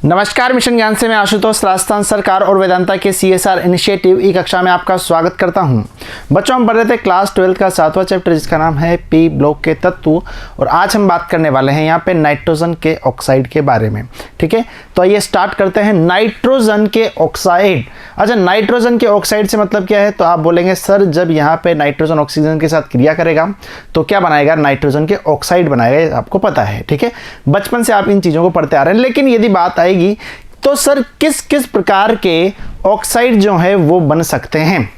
नमस्कार, मिशन ज्ञान से मैं आशुतोष राजस्थान सरकार और वेदांता के CSR इनिशिएटिव ई कक्षा में आपका स्वागत करता हूं। बच्चों, हम पढ़ रहे थे क्लास 12 का 7वां चैप्टर जिसका नाम है पी ब्लॉक के तत्व, और आज हम बात करने वाले हैं यहाँ पे नाइट्रोजन के ऑक्साइड के बारे में। ठीक है, तो आइए स्टार्ट करते हैं। नाइट्रोजन के ऑक्साइड। अच्छा, नाइट्रोजन के ऑक्साइड से मतलब क्या है? तो आप बोलेंगे सर जब यहाँ पे नाइट्रोजन ऑक्सीजन के साथ क्रिया करेगा तो क्या बनाएगा? नाइट्रोजन के ऑक्साइड बनाएगा, ये आपको पता है। ठीक है, बचपन से आप इन चीज़ों को पढ़ते आ रहे हैं। लेकिन यदि बात आएगी तो सर किस किस प्रकार के ऑक्साइड जो है वो बन सकते हैं,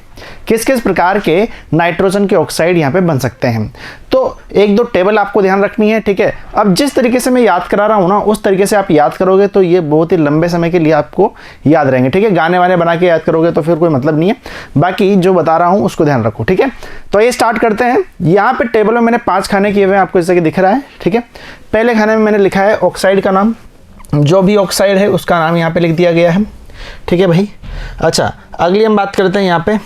किस किस प्रकार के नाइट्रोजन के ऑक्साइड यहाँ पे बन सकते हैं, तो एक दो टेबल आपको ध्यान रखनी है। ठीक है, अब जिस तरीके से मैं याद करा रहा हूँ ना उस तरीके से आप याद करोगे तो ये बहुत ही लंबे समय के लिए आपको याद रहेंगे। ठीक है, गाने वाने बना के याद करोगे तो फिर कोई मतलब नहीं है, बाकी जो बता रहा हूँ उसको ध्यान रखो। ठीक है, तो ये स्टार्ट करते हैं। यहाँ पे टेबल में मैंने 5 खाने किए हुए हैं, आपको जैसे कि दिख रहा है। ठीक है, पहले खाने में मैंने लिखा है ऑक्साइड का नाम, जो भी ऑक्साइड है उसका नाम यहाँ पे लिख दिया गया है। ठीक है भाई। अच्छा, अगली हम बात करते हैं यहाँ पे,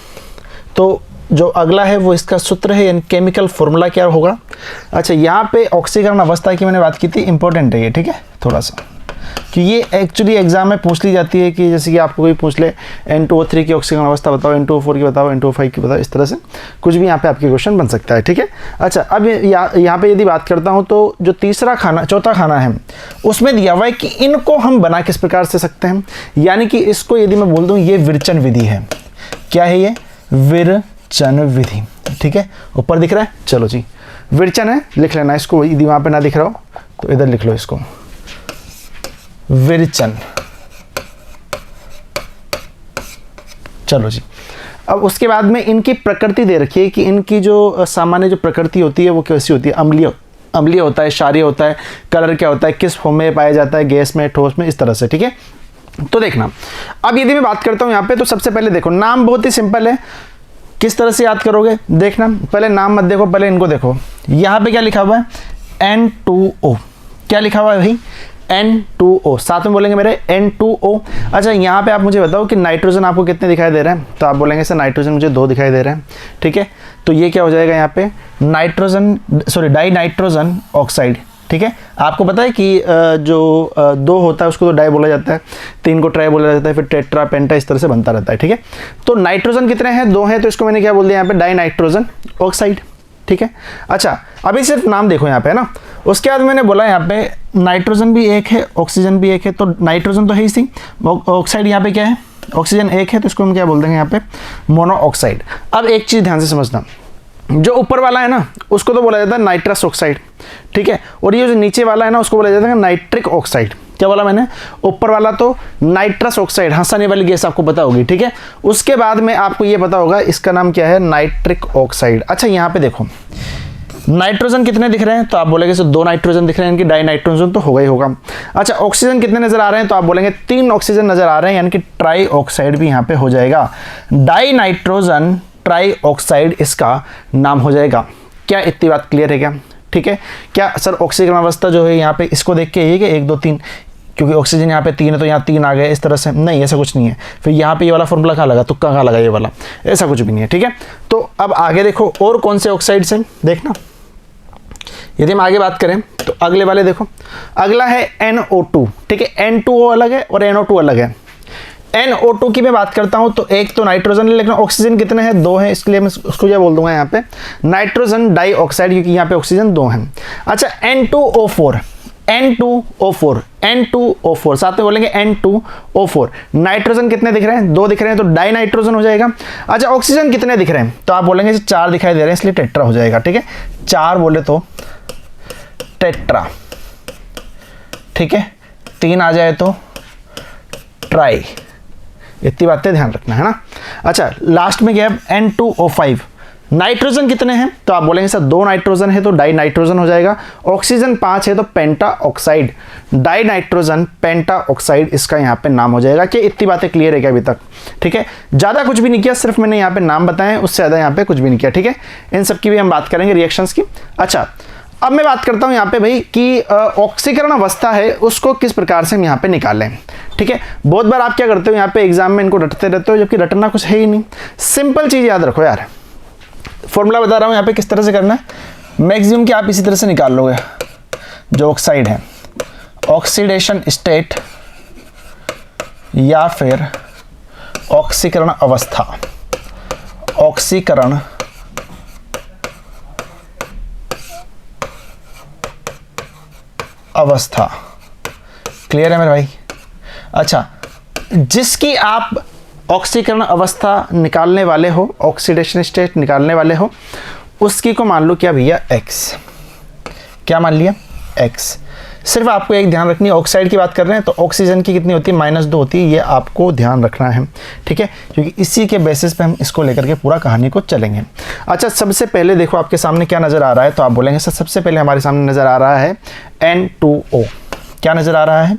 तो जो अगला है वो इसका सूत्र है, यानी केमिकल फॉर्मूला क्या होगा। अच्छा, यहाँ पे ऑक्सीकरण अवस्था की मैंने बात की थी, इंपॉर्टेंट है ये। ठीक है, थोड़ा सा कि ये एक्चुअली एग्जाम में पूछ ली जाती है कि जैसे कि आपको कोई पूछ ले N2O3 की ऑक्सीकरण अवस्था बताओ, N2O4 की बताओ, N2O5 की बताओ, इस तरह से कुछ भी यहाँ पे आपके क्वेश्चन बन सकता है। ठीक है, अच्छा, अब यहाँ पे यदि बात करता हूँ तो जो चौथा खाना है उसमें दिया हुआ है कि इनको हम बना किस प्रकार से सकते हैं, यानी कि इसको यदि मैं बोल दूँ ये विरचन विधि है। क्या है ये? विरचन विधि। ठीक है, ऊपर दिख रहा है, चलो जी विरचन है, लिख लेना इसको। यदि वहाँ पे ना दिख रहा हो तो इधर लिख लो इसको, विरचन। चलो जी, अब उसके बाद में इनकी प्रकृति दे रखी है कि इनकी जो सामान्य जो प्रकृति होती है वो कैसी होती है। अम्लीय होता है, क्षारीय होता है, कलर क्या होता है, किस फॉर्म में पाया जाता है, गैस में, ठोस में, इस तरह से। ठीक है, तो देखना, अब यदि मैं बात करता हूँ यहाँ पे तो सबसे पहले देखो नाम बहुत ही सिंपल है, किस तरह से याद करोगे देखना। पहले नाम मत देखो, पहले इनको देखो। यहाँ पे क्या लिखा हुआ है? N2O। क्या लिखा हुआ है भाई? N2O। साथ में बोलेंगे मेरे N2O। अच्छा, यहाँ पे आप मुझे बताओ कि नाइट्रोजन आपको कितने दिखाई दे रहे हैं, तो आप बोलेंगे सर नाइट्रोजन मुझे 2 दिखाई दे रहे हैं। ठीक है, तो ये क्या हो जाएगा यहाँ पे? Die nitrogen oxide. ठीक है, आपको पता है कि जो 2 होता है उसको तो डाई बोला जाता है, 3 को ट्राई बोला जाता है, फिर टेट्रा, पेंटा, इस तरह से बनता रहता है। ठीक है, तो नाइट्रोजन कितने हैं? 2 हैं, तो इसको मैंने क्या बोल दिया यहाँ पे? Die nitrogen oxide. ठीक है, अच्छा, अभी सिर्फ नाम देखो यहाँ पे, है ना। उसके बाद मैंने बोला यहाँ पे नाइट्रोजन भी एक है, ऑक्सीजन भी एक है, तो नाइट्रोजन तो है ही सी, ऑक्साइड यहाँ पे क्या है? ऑक्सीजन एक है, तो इसको हम क्या बोल देंगे यहाँ पे? मोनोऑक्साइड। अब एक चीज़ ध्यान से समझना, जो ऊपर वाला है ना उसको तो बोला जाता है नाइट्रस ऑक्साइड। ठीक है, और ये जो नीचे वाला है ना उसको बोला जाता है नाइट्रिक ऑक्साइड। क्या बोला मैंने? ऊपर वाला तो नाइट्रस ऑक्साइड, हंसाने वाली गैस आपको पता होगी। ठीक है, उसके बाद में आपको ये पता होगा इसका नाम क्या है? Nitric oxide. अच्छा, यहाँ पे देखो नाइट्रोजन कितने दिख रहे हैं, तो आप बोलेंगे सर 2 नाइट्रोजन दिख रहे हैं, इनकी डाई नाइट्रोजन तो होगा ही होगा। अच्छा, ऑक्सीजन कितने नजर आ रहे हैं, तो आप बोलेंगे 3 ऑक्सीजन नजर आ रहे हैं, यानी कि ट्राई ऑक्साइड भी यहाँ पे हो जाएगा। डाई नाइट्रोजन ट्राई ऑक्साइड इसका नाम हो जाएगा। क्या इतनी बात क्लियर है क्या? ठीक है, क्या सर ऑक्सीकरण अवस्था जो है यहाँ पे इसको देख के यही कि 1 2 3, क्योंकि ऑक्सीजन यहाँ पे 3 है तो यहाँ 3 आ गए, इस तरह से नहीं, ऐसा कुछ नहीं है। फिर यहाँ पे ये वाला फॉर्मूला कहाँ लगा, तुक्का कहाँ लगा, ये वाला, ऐसा कुछ भी नहीं है। ठीक है, तो अब आगे देखो और कौन से ऑक्साइड्स हैं देखना। यदि हम आगे बात करें तो अगले वाले देखो, अगला है NO2। ठीक है, N2O अलग है और NO2 अलग है। NO2 की मैं बात करता हूं तो एक तो नाइट्रोजन है, लेकिन ऑक्सीजन कितने हैं? 2 हैं, इसके लिए मैं उसको क्या बोल दूंगा यहाँ पे? नाइट्रोजन डाइऑक्साइड, क्योंकि यहाँ पे ऑक्सीजन 2 हैं। अच्छा, N2O4, साथ में बोलेंगे N2O4। नाइट्रोजन कितने दिख रहे हैं? 2 दिख रहे हैं, तो डाई नाइट्रोजन हो जाएगा। अच्छा, ऑक्सीजन कितने दिख रहे हैं, तो आप बोलेंगे 4 दिखाई दे रहे हैं, इसलिए टेट्रा हो जाएगा। ठीक है, 4 बोले तो टेट्रा। ठीक है, 3 आ जाए तो ट्राई। इतनी बातें ध्यान रखना है ना। अच्छा, लास्ट में क्या है? N2O5। नाइट्रोजन कितने हैं, तो आप बोलेंगे सर 2 नाइट्रोजन है तो डाई नाइट्रोजन हो जाएगा। ऑक्सीजन 5 है तो पेंटा ऑक्साइड, डाई नाइट्रोजन पेंटा ऑक्साइड इसका यहाँ पे नाम हो जाएगा। कि इतनी बातें क्लियर है क्या अभी तक? ठीक है, ज़्यादा कुछ भी नहीं किया, सिर्फ मैंने यहाँ पे नाम बताए, उससे ज़्यादा यहाँ पे कुछ भी नहीं किया। ठीक है, इन सब की भी हम बात करेंगे, रिएक्शंस की। अच्छा, अब मैं बात करता हूँ यहाँ पे भाई कि ऑक्सीकरण अवस्था है उसको किस प्रकार से हम यहाँ पे निकालें। ठीक है, बहुत बार आप क्या करते हो यहाँ पे एग्जाम में इनको रटते रहते हो, जबकि रटना कुछ है ही नहीं। सिंपल चीज़ याद रखो यार, फॉर्मूला बता रहा हूँ यहाँ पे किस तरह से करना है। मैक्सिमम की आप इसी तरह से निकाल लोगे। जो ऑक्साइड है, ऑक्सीडेशन स्टेट या फिर ऑक्सीकरण अवस्था, ऑक्सीकरण अवस्था। क्लियर है मेरे भाई? अच्छा, जिसकी आप ऑक्सीकरण अवस्था निकालने वाले हो, ऑक्सीडेशन स्टेट निकालने वाले हो, उसकी को मान लो क्या भैया X। क्या मान लिया? X। सिर्फ आपको एक ध्यान रखनी है, ऑक्साइड की बात कर रहे हैं तो ऑक्सीजन की कितनी होती है? -2 होती है। ये आपको ध्यान रखना है, ठीक है, क्योंकि इसी के बेसिस पे हम इसको लेकर के पूरा कहानी को चलेंगे। अच्छा, सबसे पहले देखो आपके सामने क्या नज़र आ रहा है, तो आप बोलेंगे सर सबसे पहले हमारे सामने नज़र आ रहा है N2O। क्या नज़र आ रहा है?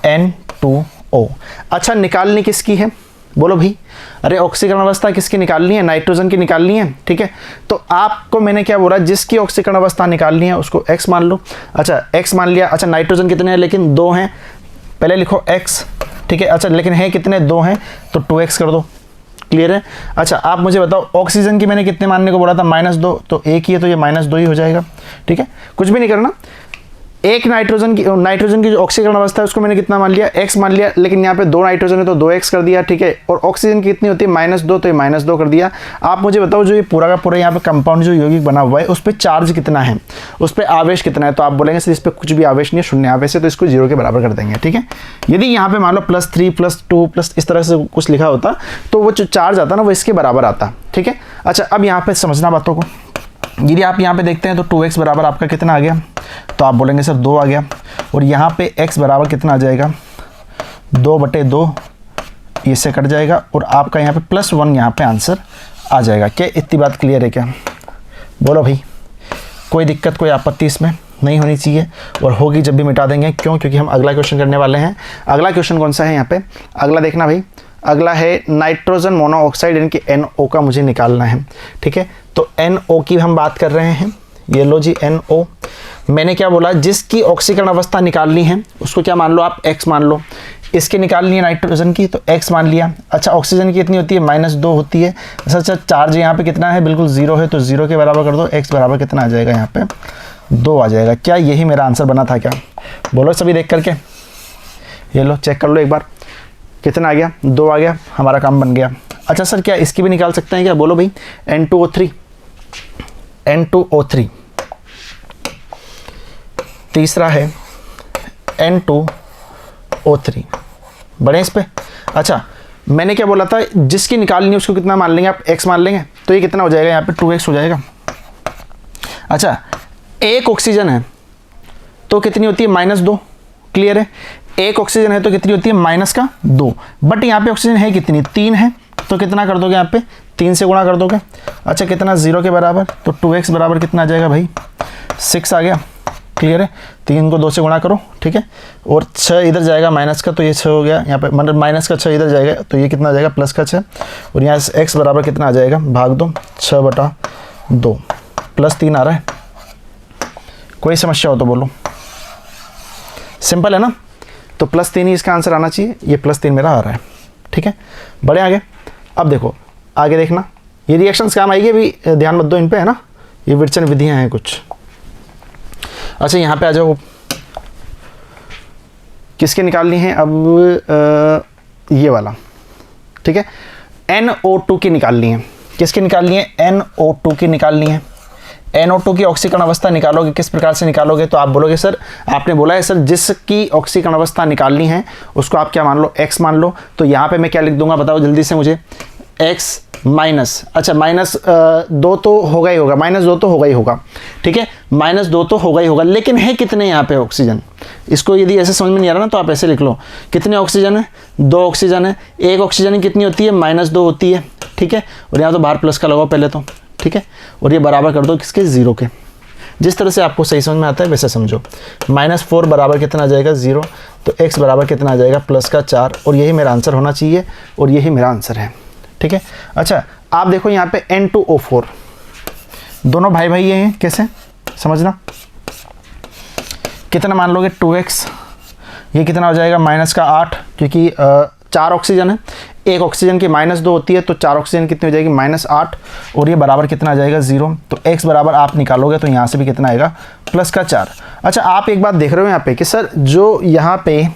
N2O। अच्छा, निकालनी किसकी है? बोलो भाई। अरे ऑक्सीकरण अवस्था किसकी निकालनी है? नाइट्रोजन की निकालनी है, ठीक है। तो आपको मैंने क्या बोला, जिसकी ऑक्सीकरण अवस्था निकालनी है उसको X मान लो। अच्छा, X मान लिया। अच्छा, नाइट्रोजन कितने हैं? लेकिन 2 हैं, पहले लिखो X, ठीक है। अच्छा, लेकिन है कितने? 2 हैं, तो 2X कर दो। क्लियर है? अच्छा, आप मुझे बताओ ऑक्सीजन की मैंने कितने मानने को बोला था? -2, तो एक ही है तो ये -2 ही हो जाएगा, ठीक है। कुछ भी नहीं करना। एक नाइट्रोजन की जो ऑक्सीकरण अवस्था है उसको मैंने कितना मान लिया? X मान लिया। लेकिन यहाँ पे 2 नाइट्रोजन है तो 2X कर दिया, ठीक है। और ऑक्सीजन की कितनी होती है? -2, तो ये -2 कर दिया। आप मुझे बताओ जो ये पूरा का पूरा यहाँ पे कंपाउंड जो यौगिक बना हुआ है उस पर चार्ज कितना है, उस पर आवेश कितना है? तो आप बोलेंगे सर इस पर कुछ भी आवेश नहीं है, शून्य आवेश है, तो इसको 0 के बराबर कर देंगे, ठीक है। यदि यहाँ पे मान लो +3 +2 प्लस इस तरह से कुछ लिखा होता तो वो जो चार्ज आता ना वो इसके बराबर आता, ठीक है। अच्छा, अब यहाँ पे समझना बातों को। यदि आप यहाँ पे देखते हैं तो 2X बराबर आपका कितना आ गया? तो आप बोलेंगे सर 2 आ गया। और यहाँ पे X बराबर कितना आ जाएगा? 2/2, इससे कट जाएगा और आपका यहाँ पे +1 यहाँ पे आंसर आ जाएगा। क्या इतनी बात क्लियर है क्या? बोलो भाई। कोई दिक्कत, कोई आपत्ति इसमें नहीं होनी चाहिए, और होगी जब भी मिटा देंगे। क्यों? क्योंकि हम अगला क्वेश्चन करने वाले हैं। अगला क्वेश्चन कौन सा है यहाँ पे? अगला देखना भाई, अगला है नाइट्रोजन मोनोऑक्साइड, इनकी NO का मुझे निकालना है, ठीक है। तो NO की हम बात कर रहे हैं। ये लो जी NO। मैंने क्या बोला? जिसकी ऑक्सीकरण अवस्था निकालनी है उसको क्या मान लो आप? X मान लो। इसकी निकालनी है नाइट्रोजन की तो X मान लिया। अच्छा, ऑक्सीजन की कितनी होती है? -2 होती है। अच्छा, चार्ज यहाँ पे कितना है? बिल्कुल 0 है, तो 0 के बराबर कर दो। X बराबर कितना आ जाएगा? यहाँ पे 2 आ जाएगा। क्या यही मेरा आंसर बना था क्या? बोलो सभी देख करके। ये लो, चेक कर लो एक बार, कितना आ गया? 2 आ गया, हमारा काम बन गया। अच्छा सर, क्या इसकी भी निकाल सकते हैं क्या? बोलो भाई। N2O3, N2O3। तीसरा है N2O3। बड़े इस पे। अच्छा, मैंने क्या बोला था? जिसकी निकालनी है उसको कितना मान लेंगे आप? X मान लेंगे, तो ये कितना हो जाएगा? यहाँ पे 2X हो जाएगा। अच्छा, एक ऑक्सीजन है तो कितनी होती है? -2। क्लियर है? एक ऑक्सीजन है तो कितनी होती है? -2। बट यहाँ पे ऑक्सीजन है कितनी? 3 है, तो कितना कर दोगे? यहाँ पे 3 से गुणा कर दोगे। अच्छा, कितना? 0 के बराबर, तो 2X बराबर कितना आ जाएगा भाई? 6 आ गया। क्लियर है? 3 को 2 से गुणा करो, ठीक है। और 6 इधर जाएगा माइनस का, तो ये 6 हो गया यहाँ पे, मतलब माइनस का 6 इधर जाएगा तो ये कितना आ जाएगा? प्लस का 6। और यहाँ से X बराबर कितना आ जाएगा? भाग दो 6/2, +3 आ रहा है। कोई समस्या हो तो बोलो। सिंपल है ना? तो +3 ही इसका आंसर आना चाहिए। ये +3 मेरा आ रहा है, ठीक है। बढ़े आगे। अब देखो आगे देखना, ये रिएक्शंस काम आएगी, अभी ध्यान मत दो इन पे, है ना। ये विरचन विधियां हैं कुछ। अच्छा, यहाँ पे आ जाओ, किसके निकालनी है अब? ये वाला, ठीक है। NO2 की निकालनी है। किसकी निकालनी है? NO2 की निकालनी है। NO2 की ऑक्सीकरण अवस्था निकालोगे, किस प्रकार से निकालोगे? तो आप बोलोगे सर आपने बोला है सर जिसकी ऑक्सीकरण अवस्था निकालनी है उसको आप क्या मान लो? X मान लो। तो यहाँ पे मैं क्या लिख दूंगा बताओ जल्दी से मुझे? X माइनस, अच्छा -2 तो होगा ही होगा, -2 तो होगा ही होगा, ठीक है। -2 तो होगा ही होगा, लेकिन है कितने यहाँ पे ऑक्सीजन? इसको यदि ऐसे समझ में नहीं आ रहा ना तो आप ऐसे लिख लो, कितने ऑक्सीजन है? 2 ऑक्सीजन है। एक ऑक्सीजन की कितनी होती है? -2 होती है, ठीक है। और यहाँ तो बाहर प्लस का लगाओ पहले तो, ठीक है। और ये बराबर कर दो किसके? 0 के। जिस तरह से आपको सही समझ में आता है वैसे समझो। -4 बराबर कितना आ जाएगा? 0। तो X बराबर कितना आ जाएगा? +4। और यही मेरा आंसर होना चाहिए, और यही मेरा आंसर है, ठीक है। अच्छा, आप देखो यहाँ पे N2O4, दोनों भाई भाई ये हैं, कैसे समझना? कितना मान लोगे? 2X। ये कितना हो जाएगा? -8, क्योंकि 4 ऑक्सीजन है। एक ऑक्सीजन की -2 होती है, तो 4 ऑक्सीजन कितनी हो जाएगी? -8। और ये बराबर कितना आ जाएगा? 0। तो X बराबर आप निकालोगे तो यहाँ से भी कितना आएगा? +4। अच्छा, आप एक बात देख रहे हो यहाँ पे कि सर जो यहाँ पे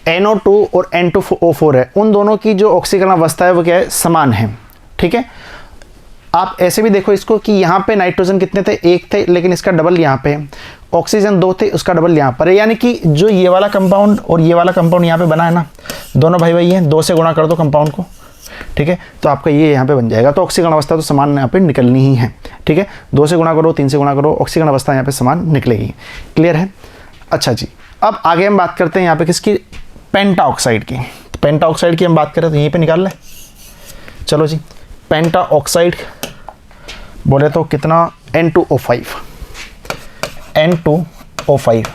NO2 और N2O4 है, उन दोनों की जो ऑक्सीकरण अवस्था है वो क्या है, समान है। ठीक है, आप ऐसे भी देखो इसको कि यहाँ पे नाइट्रोजन कितने थे, 1 थे, लेकिन इसका डबल यहाँ पे है। ऑक्सीजन 2 थे, उसका डबल यहाँ पर है। यानी कि जो ये वाला कंपाउंड और ये वाला कंपाउंड यहाँ पे बना है ना, दोनों भाई भाई हैं, 2 से गुणा कर दो कंपाउंड को। ठीक है, तो आपका ये यहाँ पे बन जाएगा। तो ऑक्सीकरण अवस्था तो समान यहाँ पे निकलनी ही है। ठीक है, 2 से गुणा करो, 3 से गुणा करो, ऑक्सीकरण अवस्था यहाँ पे समान निकलेगी। क्लियर है? अच्छा जी, अब आगे हम बात करते हैं यहाँ पे किसकी, पेंटा ऑक्साइड की। तो पेंटा ऑक्साइड की हम बात करें तो यहीं पे निकाल लें। चलो जी, पेंटा ऑक्साइड बोले तो कितना, N2O5। N2O5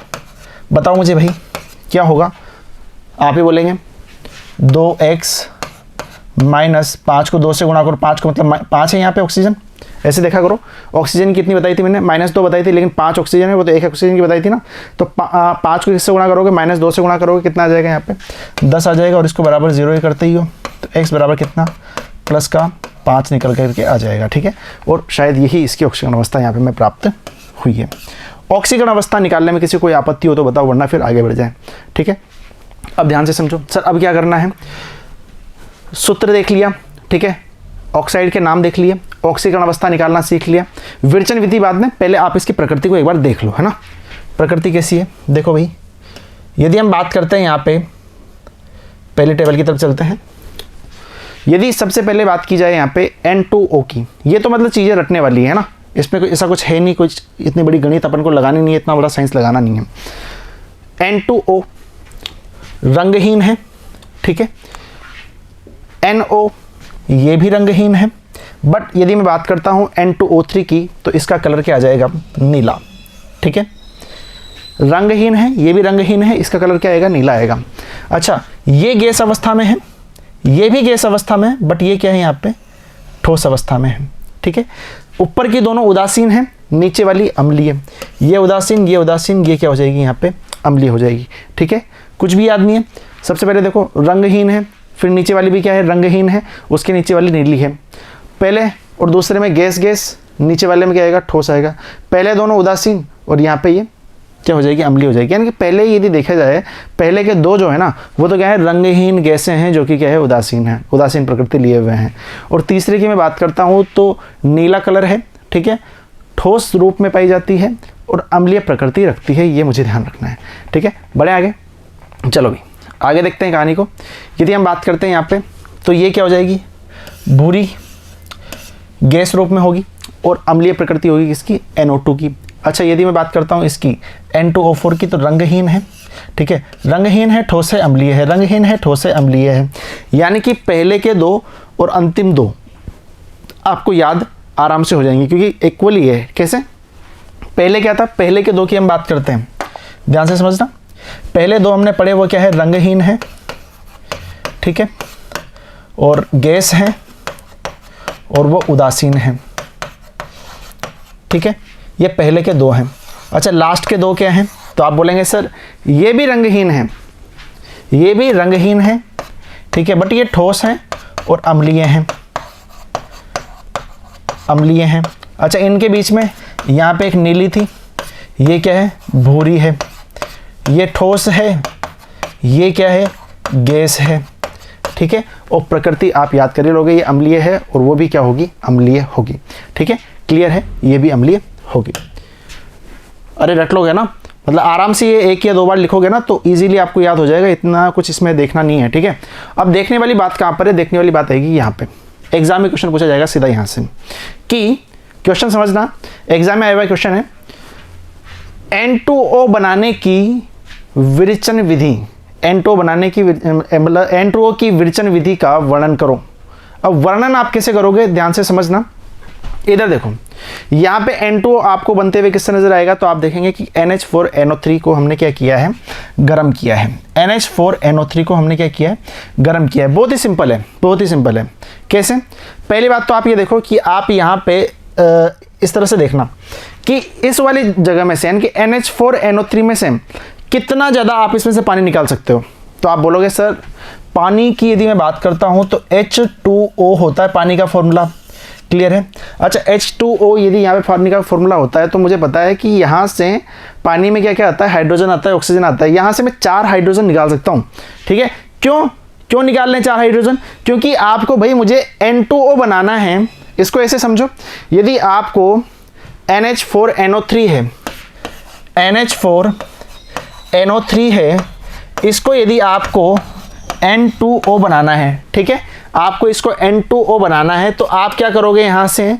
बताओ मुझे भाई क्या होगा, आप ही बोलेंगे 2x माइनस 5 को 2 से गुणा करो, 5 को मतलब 5 है यहाँ पे ऑक्सीजन। ऐसे देखा करो, ऑक्सीजन कितनी बताई थी मैंने, -2 बताई थी, लेकिन 5 ऑक्सीजन है, वो तो 1 ऑक्सीजन की बताई थी ना। तो 5 को किससे गुणा करोगे, -2 से गुणा करोगे, कितना आ जाएगा यहाँ पे 10 आ जाएगा, और इसको बराबर 0 ही करते ही हो, तो x बराबर कितना, प्लस का 5 निकल करके आ जाएगा। ठीक है, और शायद यही इसकी ऑक्सीकरण अवस्था यहाँ पे में प्राप्त हुई है। ऑक्सीकरण अवस्था निकालने में किसी को कोई आपत्ति हो तो बताओ, वरना फिर आगे बढ़ जाए। ठीक है, अब ध्यान से समझो। सर अब क्या करना है, सूत्र देख लिया, ठीक है, ऑक्साइड के नाम देख लिए, ऑक्सीकरण अवस्था निकालना सीख लिया, विरचन विधि बाद में, पहले आप इसकी प्रकृति को एक बार देख लो, है ना। प्रकृति कैसी है देखो भाई, यदि हम बात करते हैं यहाँ पे पहले टेबल की तरफ चलते हैं। यदि सबसे पहले बात की जाए यहाँ पे N2O की, ये तो मतलब चीज़ें रटने वाली है ना, इसमें कोई ऐसा कुछ है नहीं, कुछ इतनी बड़ी गणित अपन को लगानी नहीं है, इतना बड़ा साइंस लगाना नहीं है। N2O रंगहीन है, ठीक है, NO ये भी रंगहीन है, बट यदि मैं बात करता हूँ N2O3 की, तो इसका कलर क्या आ जाएगा, नीला। ठीक है, रंगहीन है, ये भी रंगहीन है, इसका कलर क्या आएगा, नीला आएगा। अच्छा, ये गैस अवस्था में है, ये भी गैस अवस्था में है, बट ये क्या है यहाँ पे, ठोस अवस्था में है। ठीक है, ऊपर की दोनों उदासीन है, नीचे वाली अम्लीय, ये उदासीन, ये उदासीन, ये क्या हो जाएगी यहाँ पे, अम्लीय हो जाएगी। ठीक है, कुछ भी याद नहीं है। सबसे पहले देखो रंगहीन है, फिर नीचे वाली भी क्या है, रंगहीन है, उसके नीचे वाली नीली है। पहले और दूसरे में गैस गैस, नीचे वाले में क्या आएगा, ठोस आएगा। पहले दोनों उदासीन और यहाँ पे ये क्या हो जाएगी, अम्लीय हो जाएगी। यानी कि पहले यदि देखा जाए, पहले के दो जो है ना, वो तो क्या है, रंगहीन गैसें हैं, जो कि क्या है, उदासीन है, उदासीन प्रकृति लिए हुए हैं। और तीसरे की मैं बात करता हूँ तो नीला कलर है, ठीक है, ठोस रूप में पाई जाती है और अम्लीय प्रकृति रखती है, ये मुझे ध्यान रखना है। ठीक है, बढ़े आगे, चलो भी आगे देखते हैं कहानी को। यदि हम बात करते हैं यहाँ पे, तो ये क्या हो जाएगी, भूरी गैस रूप में होगी और अम्लीय प्रकृति होगी किसकी, NO2 की। अच्छा, यदि मैं बात करता हूँ इसकी N2O4 की, तो रंगहीन है, ठीक है, रंगहीन है, ठोस है, अम्लीय है, रंगहीन है, ठोस है, अम्लीय है। यानी कि पहले के दो और अंतिम दो आपको याद आराम से हो जाएंगे, क्योंकि इक्वली है। कैसे, पहले क्या था, पहले के दो की हम बात करते हैं, ध्यान से समझना। पहले दो हमने पढ़े, वो क्या है, रंगहीन है, ठीक है, और गैस है, और वो उदासीन है। ठीक है, ये पहले के दो हैं। अच्छा, लास्ट के दो क्या हैं, तो आप बोलेंगे सर ये भी रंगहीन है, ये भी रंगहीन है, ठीक है, बट ये ठोस है और अम्लीय हैं, अम्लीय हैं। अच्छा, इनके बीच में यहाँ पे एक नीली थी, ये क्या है, भूरी है, ये ठोस है, ये क्या है, गैस है। ठीक है, और प्रकृति आप याद कर लोगे, ये अम्लीय है और वो भी क्या होगी, अम्लीय होगी। ठीक है, क्लियर है, ये भी अम्लीय होगी। अरे रट लोगे ना, मतलब आराम से ये 1 या 2 बार लिखोगे ना तो इजीली आपको याद हो जाएगा, इतना कुछ इसमें देखना नहीं है। ठीक है, अब देखने वाली बात कहाँ पर है, देखने वाली बात आएगी यहाँ पे। एग्जाम में क्वेश्चन पूछा जाएगा सीधा यहाँ से, कि क्वेश्चन समझना, एग्जाम में आया हुआ क्वेश्चन है, N2O बनाने की विरचन विधि, N2O बनाने की मतलब N2O की विरचन विधि का वर्णन करो। अब वर्णन आप कैसे करोगे, ध्यान से समझना। इधर देखो, यहाँ पे N2O आपको बनते हुए किससे नजर आएगा, तो आप देखेंगे कि NH4NO3 को हमने क्या किया है, गर्म किया है। NH4NO3 को हमने क्या किया है, गर्म किया है। बहुत ही सिंपल है, बहुत ही सिंपल है। कैसे, पहली बात तो आप ये देखो कि आप यहाँ पे इस तरह से देखना कि इस वाली जगह में से, यानी कि NH4NO3 में से कितना ज़्यादा आप इसमें से पानी निकाल सकते हो। तो आप बोलोगे सर पानी की यदि मैं बात करता हूँ तो H2O होता है पानी का फॉर्मूला, क्लियर है। अच्छा H2O यदि यहाँ पे पानी का फॉर्मूला होता है तो मुझे पता है कि यहाँ से पानी में क्या क्या आता है, हाइड्रोजन आता है, ऑक्सीजन आता है। यहाँ से मैं 4 हाइड्रोजन निकाल सकता हूँ, ठीक है। क्यों निकाल लें 4 हाइड्रोजन? क्योंकि आपको भाई मुझे N2O बनाना है। इसको ऐसे समझो, यदि आपको NH4NO3 है, NH4NO3 है, इसको यदि आपको N2O बनाना है, ठीक है, आपको इसको N2O बनाना है, तो आप क्या करोगे, यहाँ से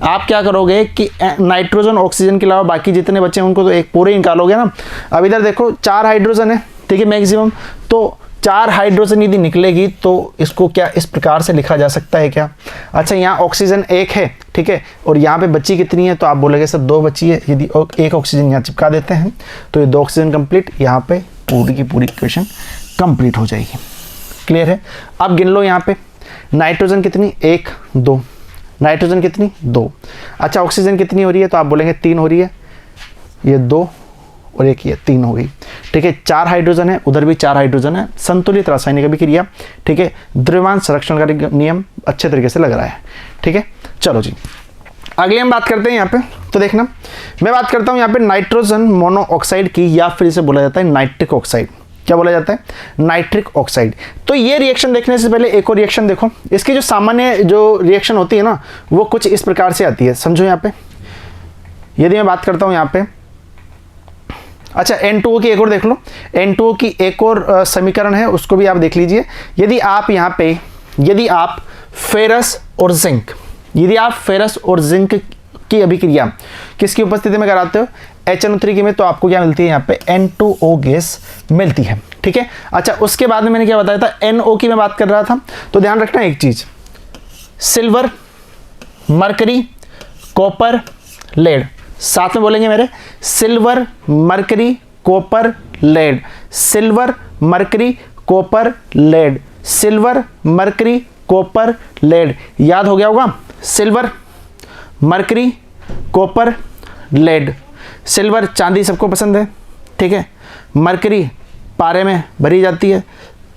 आप क्या करोगे कि नाइट्रोजन ऑक्सीजन के अलावा बाकी जितने बचे हैं उनको तो एक पूरे निकालोगे ना। अब इधर देखो 4 हाइड्रोजन है, ठीक है, मैक्सिमम। तो 4 हाइड्रोजन यदि निकलेगी तो इसको क्या इस प्रकार से लिखा जा सकता है क्या? अच्छा यहाँ ऑक्सीजन 1 है, ठीक है, और यहाँ पे बची कितनी है? तो आप बोलोगे सर 2 बची है। यदि एक ऑक्सीजन यहाँ चिपका देते हैं तो ये 2 ऑक्सीजन कंप्लीट, यहाँ पे पूरी की पूरी इक्वेशन कंप्लीट हो जाएगी। क्लियर है। अब गिन लो यहाँ पे नाइट्रोजन कितनी, 1 2, नाइट्रोजन कितनी 2। अच्छा ऑक्सीजन कितनी हो रही है? तो आप बोलेंगे 3 हो रही है, ये 2 और एक ये 3 हो गई, ठीक है। 4 हाइड्रोजन है, उधर भी 4 हाइड्रोजन है। संतुलित रासायनिक अभिक्रिया, ठीक है, द्रव्यमान संरक्षण का नियम अच्छे तरीके से लग रहा है, ठीक है। चलो जी अगले हम बात करते हैं यहाँ पे। तो देखना मैं बात करता हूँ यहाँ पे नाइट्रोजन मोनोऑक्साइड की, या फिर इसे बोला जाता है नाइट्रिक ऑक्साइड। क्या बोला जाता है? Nitric oxide. तो ये रिएक्शन देखने से पहले एक और रिएक्शन देखो। इसकी जो सामान्य जो रिएक्शन होती है ना वो कुछ इस प्रकार से आती है, समझो यहाँ पे। यदि मैं बात करता हूँ यहाँ पे, अच्छा N2O की एक और देख लो, N2O की एक और समीकरण है, उसको भी आप देख लीजिए। यदि आप यहाँ पे यदि आप फेरस और जिंक, यदि आप फेरस और जिंक की अभिक्रिया किसकी उपस्थिति में कराते हो? HNO3 की में, तो आपको क्या मिलती है यहाँ पे? N2O गैस मिलती है, ठीक है। अच्छा उसके बाद में मैंने क्या बताया था? NO की मैं बात कर रहा था। तो ध्यान रखना एक चीज, सिल्वर, मरकरी, कॉपर, लेड, साथ में बोलेंगे मेरे, silver, mercury, copper, lead, silver, mercury, copper, lead, silver, mercury, copper, lead. याद हो गया होगा, silver, mercury, copper, lead. Silver चांदी सबको पसंद है, ठीक है। मरकरी पारे में भरी जाती है,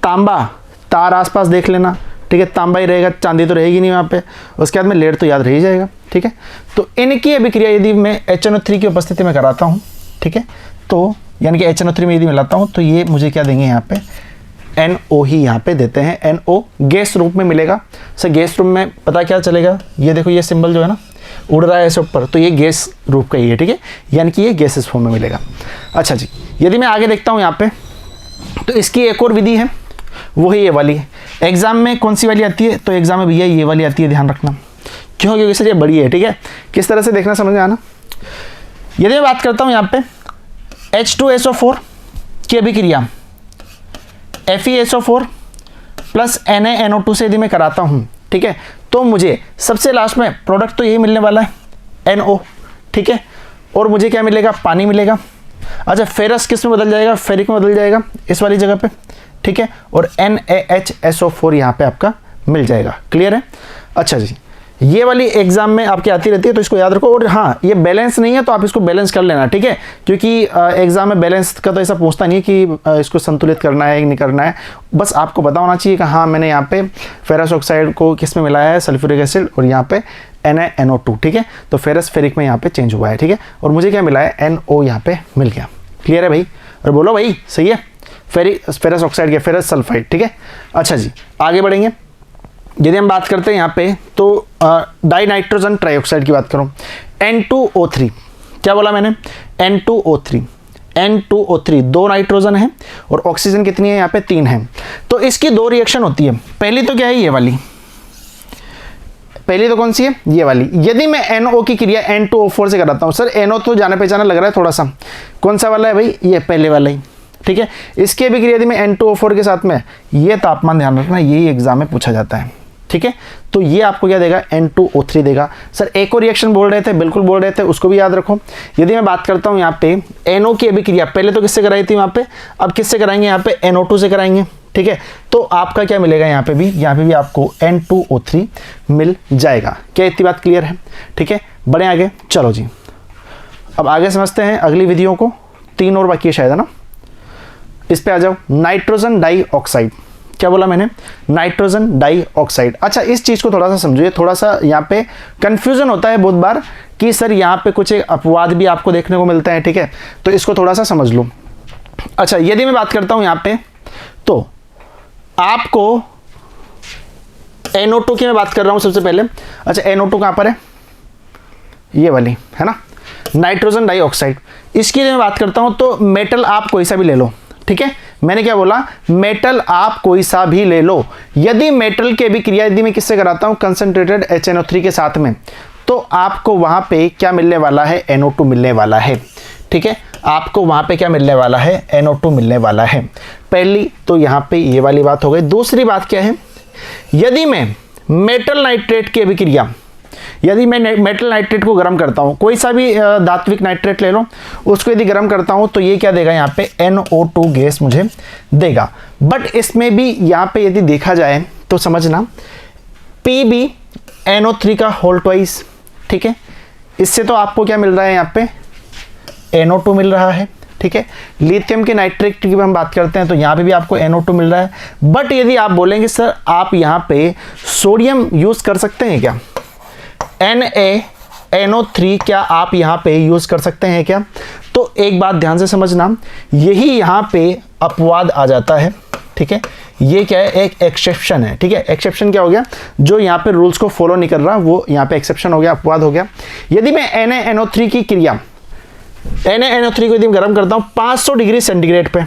तांबा तार आसपास देख लेना, ठीक है, तांबा ही रहेगा, चांदी तो रहेगी नहीं वहाँ पे। उसके बाद में लेड तो याद रह ही जाएगा, ठीक है। तो इनकी अभिक्रिया यदि मैं HNO3 की उपस्थिति में कराता हूँ, ठीक है, तो यानी कि HNO3 में यदि मिलाता हूँ तो ये मुझे क्या देंगे यहाँ पे? NO ही यहाँ पे देते हैं। NO गैस रूप में मिलेगा। सर गैस रूप में पता क्या चलेगा? ये देखो ये सिंबल जो है ना उड़ रहा है ऐसे ऊपर, तो ये गैस रूप का ही है, ठीक है, यानी कि ये गैसेस फॉर्म में मिलेगा। अच्छा जी यदि मैं आगे देखता हूँ यहाँ पे, तो इसकी एक और विधि है, वो है ये वाली। एग्जाम में कौन सी वाली आती है? तो एग्जाम में भैया ये वाली आती है, ध्यान रखना। क्यों? क्योंकि सर ये बड़ी है, ठीक है। किस तरह से देखना समझ में आना। यदि मैं बात करता हूँ यहाँ पे H2SO4 की अभिक्रिया FeSO4 प्लस NaNO2 से यदि मैं कराता हूँ, ठीक है, तो मुझे सबसे लास्ट में प्रोडक्ट तो यही मिलने वाला है NO, ठीक है, और मुझे क्या मिलेगा? पानी मिलेगा। अच्छा फेरस किस में बदल जाएगा? फेरिक में बदल जाएगा इस वाली जगह पे, ठीक है, और NaHSO4 यहाँ पे आपका मिल जाएगा। क्लियर है। अच्छा जी ये वाली एग्जाम में आपकी आती रहती है, तो इसको याद रखो। और हाँ ये बैलेंस नहीं है तो आप इसको बैलेंस कर लेना, ठीक है, क्योंकि एग्जाम में बैलेंस का तो ऐसा पूछता नहीं है कि इसको संतुलित करना है नहीं करना है। बस आपको पता होना चाहिए कि हाँ मैंने यहाँ पे फेरस ऑक्साइड को किस में मिलाया है? सल्फ्यूरिक एसिड, और यहाँ पे NaNO2, ठीक है। तो फेरस फेरिक में यहाँ पे चेंज हुआ है, ठीक है, और मुझे क्या मिला है? NO यहाँ पे मिल गया। क्लियर है भाई? और बोलो भाई सही है। फेरस ऑक्साइड के फेरस सल्फाइड, ठीक है। अच्छा जी आगे बढ़ेंगे। यदि हम बात करते हैं यहाँ पे तो डाई नाइट्रोजन ट्राइऑक्साइड की बात करूँ, N2O3। क्या बोला मैंने? N2O3, N2O3 2 नाइट्रोजन है और ऑक्सीजन कितनी है यहाँ पे? 3 है। तो इसकी 2 रिएक्शन होती है। पहली तो क्या है? ये वाली। पहली तो कौन सी है? ये वाली। यदि मैं NO की क्रिया N2O4 से कराता हूँ, सर NO तो जाने पहचाना लग रहा है थोड़ा सा, कौन सा वाला है भाई? ये पहले वाला ही, ठीक है। इसकी अभिक्रिया यदि मैं N2O4 के साथ में, ये तापमान ध्यान रखना, यही एग्जाम में पूछा जाता है, ठीक है। तो ये आपको क्या देगा? N2O3 देगा। सर एक और रिएक्शन बोल रहे थे, बिल्कुल बोल रहे थे, उसको भी याद रखो। यदि मैं बात करता हूँ यहाँ पे NO की अभिक्रिया, पहले तो किससे कराई थी वहाँ पे, अब किससे कराएंगे? यहाँ पे NO2 से कराएंगे, ठीक है। तो आपका क्या मिलेगा? यहाँ पे भी आपको N2O3 मिल जाएगा। क्या इतनी बात क्लियर है? ठीक है, बढ़े आगे। चलो जी अब आगे समझते हैं अगली विधियों को। 3 और बाकी है शायद, है ना। इस पे आ जाओ। Nitrogen dioxide. क्या बोला मैंने, नाइट्रोजन डाइऑक्साइड। अच्छा इस चीज़ को थोड़ा सा समझिए, थोड़ा सा यहाँ पे कंफ्यूजन होता है बहुत बार कि सर यहाँ पे कुछ एक अपवाद भी आपको देखने को मिलते हैं, ठीक है, तो इसको थोड़ा सा समझ लो। अच्छा यदि मैं बात करता हूँ यहाँ पे, तो आपको NO2 की मैं बात कर रहा हूँ सबसे पहले। अच्छा NO2 कहाँ पर है, ये वाली है ना, नाइट्रोजन डाइऑक्साइड। इसकी मैं बात करता हूँ तो मेटल आप कोई सा भी ले लो, ठीक है, मैंने क्या बोला, मेटल आप कोई सा भी ले लो। यदि मेटल की अभिक्रिया यदि मैं किससे कराता हूँ, कंसंट्रेटेड HNO3 के साथ में, तो आपको वहां पे क्या मिलने वाला है, NO2 मिलने वाला है, ठीक है, आपको वहां पे क्या मिलने वाला है, NO2 मिलने वाला है। पहली तो यहाँ पे ये वाली बात हो गई। दूसरी बात क्या है, यदि मैं मेटल नाइट्रेट की अभिक्रिया, यदि मैं मेटल नाइट्रेट को गर्म करता हूँ, कोई सा भी धात्विक नाइट्रेट ले लो, उसको यदि गर्म करता हूँ तो ये क्या देगा, यहाँ पे NO2 गैस मुझे देगा। बट इसमें भी यहाँ पे यदि देखा जाए तो समझना, PbNO3 का होल ट्वाइस, ठीक है, इससे तो आपको क्या मिल रहा है, यहाँ पे NO2 मिल रहा है, ठीक है। लिथियम के नाइट्रेट की हम बात करते हैं तो यहाँ पे भी आपको NO2 मिल रहा है। बट यदि आप बोलेंगे सर आप यहाँ पे सोडियम यूज कर सकते हैं क्या, NaNO3 क्या आप यहाँ पे यूज कर सकते हैं क्या, तो एक बात ध्यान से समझना, यही यहाँ पे अपवाद आ जाता है, ठीक है, ये क्या है, एक एक्सेप्शन है, ठीक है। एक्सेप्शन क्या हो गया, जो यहाँ पे रूल्स को फॉलो नहीं कर रहा वो यहाँ पे एक्सेप्शन हो गया, अपवाद हो गया। यदि मैं NaNO3 की क्रिया, NaNO3 को यदि मैं गर्म करता हूँ 500 डिग्री सेंटीग्रेड पे,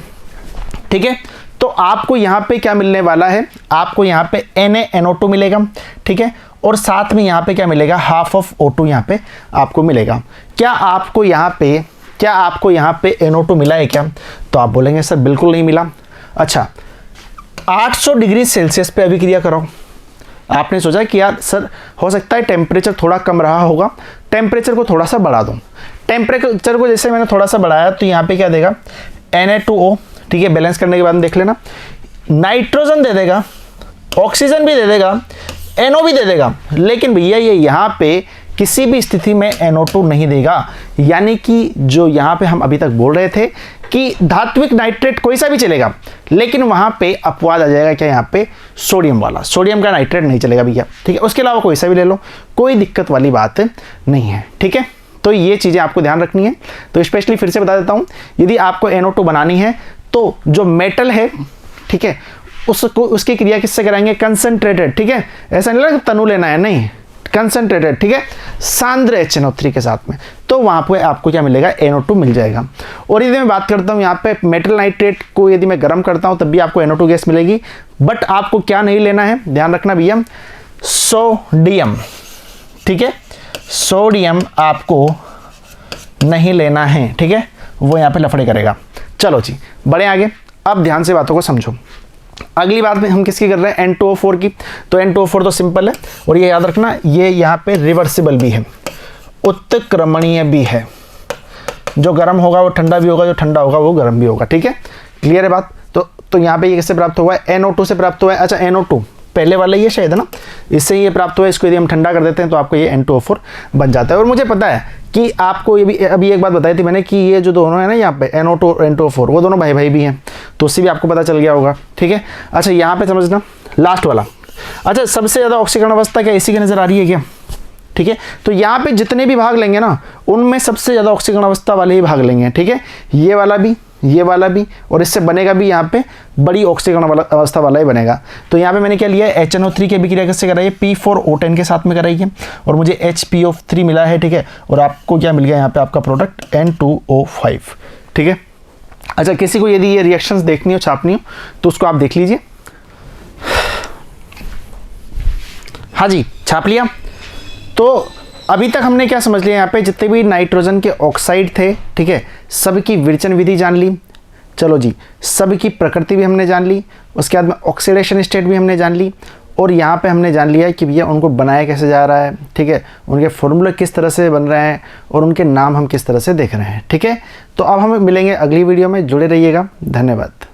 ठीक है, तो आपको यहाँ पे क्या मिलने वाला है, आपको यहाँ पे NaNO2 मिलेगा, ठीक है, और साथ में यहाँ पे क्या मिलेगा, हाफ ऑफ O2 यहाँ पे आपको मिलेगा। क्या आपको यहाँ पे NO2 मिला है क्या, तो आप बोलेंगे सर बिल्कुल नहीं मिला। अच्छा 800 डिग्री सेल्सियस पे अभिक्रिया कराओ, आपने सोचा कि यार सर हो सकता है टेम्परेचर थोड़ा कम रहा होगा, टेम्परेचर को थोड़ा सा बढ़ा दो। टेम्परेचर को जैसे मैंने थोड़ा सा बढ़ाया तो यहाँ पे क्या देगा, Na2O, ठीक है, बैलेंस करने के बाद देख लेना, नाइट्रोजन दे देगा, ऑक्सीजन भी दे देगा, NO भी दे देगा, लेकिन भैया ये यहाँ पे किसी भी स्थिति में NO2 नहीं देगा। यानी कि जो यहाँ पे हम अभी तक बोल रहे थे कि धात्विक नाइट्रेट कोई सा भी चलेगा, लेकिन वहाँ पे अपवाद आ जाएगा क्या, यहाँ पे सोडियम वाला, सोडियम का नाइट्रेट नहीं चलेगा भैया, ठीक है। उसके अलावा कोई सा भी ले लो, कोई दिक्कत वाली बात नहीं है, ठीक है। तो ये चीज़ें आपको ध्यान रखनी है। तो स्पेशली फिर से बता देता हूँ, यदि आपको NO2 बनानी है तो जो मेटल है, ठीक है, उसको उसकी क्रिया किससे कराएंगे, कंसंट्रेटेड, ठीक है, ऐसा नहीं लगा तनु लेना है, नहीं, कंसंट्रेटेड, ठीक है, सांद्र HNO3 के साथ में, तो वहाँ पे आपको क्या मिलेगा, NO2 मिल जाएगा। और यदि मैं बात करता हूँ यहाँ पे मेटल नाइट्रेट को यदि मैं गर्म करता हूँ तब भी आपको NO2 गैस मिलेगी। बट आपको क्या नहीं लेना है, ध्यान रखना भैया, सोडियम, ठीक है, सोडियम आपको नहीं लेना है, ठीक है, वो यहाँ पे लफड़े करेगा। चलो जी बढ़े आगे, अब ध्यान से बातों को समझो। अगली बात में हम किसकी कर रहे हैं, N2O4 की। तो N2O4 तो सिंपल है, और ये याद रखना ये यहाँ पे रिवर्सिबल भी है, उत्क्रमणीय भी है, जो गर्म होगा वो ठंडा भी होगा, जो ठंडा होगा वो गर्म भी होगा, ठीक है, क्लियर है बात। तो यहाँ पे ये किससे प्राप्त हुआ है, NO2 से प्राप्त हुआ है। अच्छा NO2 पहले वाला ये शायद है ना, इससे ये प्राप्त हुआ है, इसको यदि हम ठंडा कर देते हैं तो आपको ये N2O4 बन जाता है। और मुझे पता है कि आपको ये भी अभी एक बात बताई थी मैंने कि ये जो दोनों है ना यहाँ पे NO2 और N2O4 वो दोनों भाई भाई भी हैं, तो उससे भी आपको पता चल गया होगा, ठीक है। अच्छा यहाँ पे समझना लास्ट वाला, अच्छा सबसे ज़्यादा ऑक्सीकरण अवस्था क्या इसी की नज़र आ रही है क्या, ठीक है, तो यहाँ पे जितने भी भाग लेंगे ना उनमें सबसे ज़्यादा ऑक्सीकरण अवस्था वाले ही भाग लेंगे, ठीक है, ये वाला भी और इससे बनेगा भी यहाँ पे बड़ी ऑक्सीकरण अवस्था वाला ही बनेगा। तो यहाँ पे मैंने क्या लिया है, HNO3 की अभिक्रिया किससे कराई है, P4O10 के साथ में कराई है, और मुझे HPO3 मिला है, ठीक है, और आपको क्या मिल गया यहाँ पे आपका प्रोडक्ट N2O5, ठीक है। अच्छा किसी को यदि ये रिएक्शंस देखनी हो, छापनी हो, तो उसको आप देख लीजिए। हाँ जी छाप लिया। तो अभी तक हमने क्या समझ लिया, यहाँ पे जितने भी नाइट्रोजन के ऑक्साइड थे, ठीक है, सबकी विरचन विधि जान ली। चलो जी, सबकी प्रकृति भी हमने जान ली, उसके बाद में ऑक्सीडेशन स्टेट भी हमने जान ली, और यहाँ पे हमने जान लिया कि भैया उनको बनाया कैसे जा रहा है, ठीक है, उनके फॉर्मूले किस तरह से बन रहे हैं और उनके नाम हम किस तरह से देख रहे हैं, ठीक है। तो अब हम मिलेंगे अगली वीडियो में, जुड़े रहिएगा, धन्यवाद।